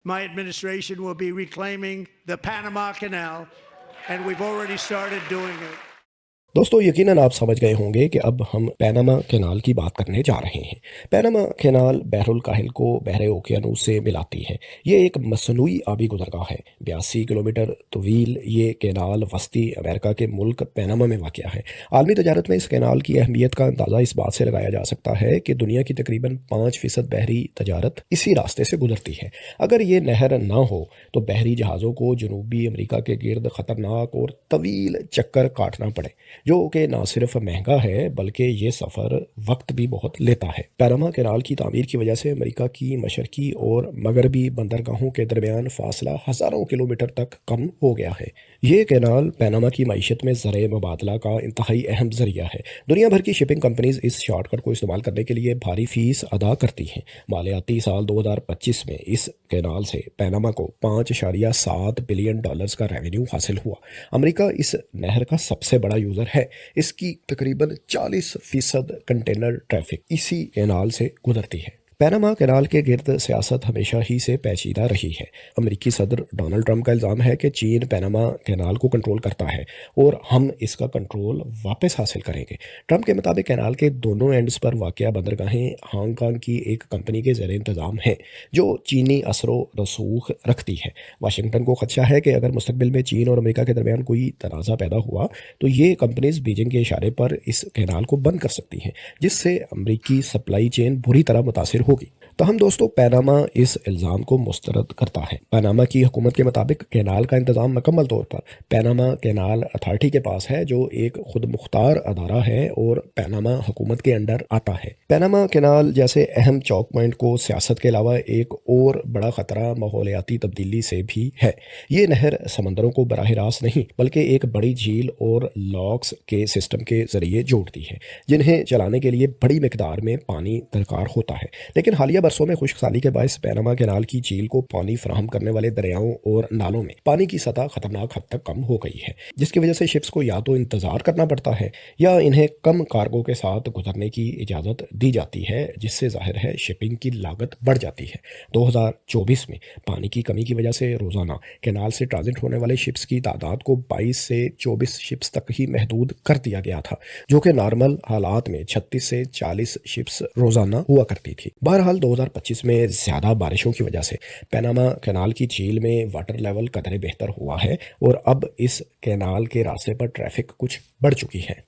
my administration will be reclaiming the Panama Canal, and we've already started doing it. دوستو یقیناً آپ سمجھ گئے ہوں گے کہ اب ہم پیناما کینال کی بات کرنے جا رہے ہیں۔ پیناما کینال بحر الکاہل کو بحر اوقیانوس سے ملاتی ہے۔ یہ ایک مصنوعی آبی گزرگاہ ہے۔ 82 کلومیٹر طویل یہ کینال وسطی امریکہ کے ملک پیناما میں واقع ہے۔ عالمی تجارت میں اس کینال کی اہمیت کا اندازہ اس بات سے لگایا جا سکتا ہے کہ دنیا کی تقریباً 5% بحری تجارت اسی راستے سے گزرتی ہے۔ اگر یہ نہر نہ ہو تو بحری جہازوں کو جنوبی امریکہ کے گرد خطرناک اور طویل چکر کاٹنا پڑے، جو کہ نہ صرف مہنگا ہے بلکہ یہ سفر وقت بھی بہت لیتا ہے۔ پیناما کینال کی تعمیر کی وجہ سے امریکہ کی مشرقی اور مغربی بندرگاہوں کے درمیان فاصلہ ہزاروں کلومیٹر تک کم ہو گیا ہے۔ یہ کینال پیناما کی معیشت میں زرعی مبادلہ کا انتہائی اہم ذریعہ ہے۔ دنیا بھر کی شپنگ کمپنیز اس شارٹ کٹ کو استعمال کرنے کے لیے بھاری فیس ادا کرتی ہیں۔ مالیاتی سال 2025 میں اس کینال سے پیناما کو $5.7 بلین کا ریونیو حاصل ہوا۔ امریکہ اس نہر کا سب سے بڑا یوزر ہے۔ اس کی تقریباً 40% کنٹینر ٹریفک اسی کینال سے گزرتی ہے۔ پیناما کینال کے گرد سیاست ہمیشہ ہی سے پیچیدہ رہی ہے۔ امریکی صدر ڈونلڈ ٹرمپ کا الزام ہے کہ چین پیناما کینال کو کنٹرول کرتا ہے اور ہم اس کا کنٹرول واپس حاصل کریں گے۔ ٹرمپ کے مطابق کینال کے دونوں اینڈز پر واقع بندرگاہیں ہانگ کانگ کی ایک کمپنی کے زیر انتظام ہیں جو چینی اثر و رسوخ رکھتی ہے۔ واشنگٹن کو خدشہ ہے کہ اگر مستقبل میں چین اور امریکہ کے درمیان کوئی تنازع پیدا ہوا تو یہ کمپنیز بیجنگ کے اشارے پر اس کینال کو بند کر سکتی ہیں، جس سے امریکی سپلائی چین بری طرح متاثر ہوگی۔ تاہم دوستو پیناما اس الزام کو مسترد کرتا ہے۔ پیناما کی حکومت کے مطابق کینال کا انتظام مکمل طور پر پیناما کینال اتھارٹی کے پاس ہے، جو ایک خود مختار ادارہ ہے اور پیناما حکومت کے انڈر آتا ہے۔ پیناما کینال جیسے اہم چوک پوائنٹ کو سیاست کے علاوہ ایک اور بڑا خطرہ ماحولیاتی تبدیلی سے بھی ہے۔ یہ نہر سمندروں کو براہ راست نہیں بلکہ ایک بڑی جھیل اور لاکس کے سسٹم کے ذریعے جوڑتی ہے، جنہیں چلانے کے لیے بڑی مقدار میں پانی درکار ہوتا ہے۔ لیکن حالیہ برسوں میں خشک سالی کے باعث پیناما کینال کی جھیل کو پانی فراہم کرنے والے دریاؤں اور نالوں میں پانی کی سطح خطرناک حد تک کم ہو گئی ہے، جس کی وجہ سے شپس کو یا تو انتظار کرنا پڑتا ہے یا انہیں کم کارگو کے ساتھ گزرنے کی اجازت دی جاتی ہے، جس سے ظاہر ہے شپنگ کی لاگت بڑھ جاتی ہے۔ 2024 میں پانی کی کمی کی وجہ سے روزانہ کینال سے ٹرانزٹ ہونے والے شپس کی تعداد کو 22 سے 24 شپس تک ہی محدود کر دیا گیا تھا، جو کہ نارمل حالات میں 36 سے 40 شپس روزانہ ہوا کرتی تھی۔ بہرحال 2025 میں زیادہ بارشوں کی وجہ سے پیناما کینال کی جھیل میں واٹر لیول قدرے بہتر ہوا ہے اور اب اس کینال کے راستے پر ٹریفک کچھ بڑھ چکی ہے۔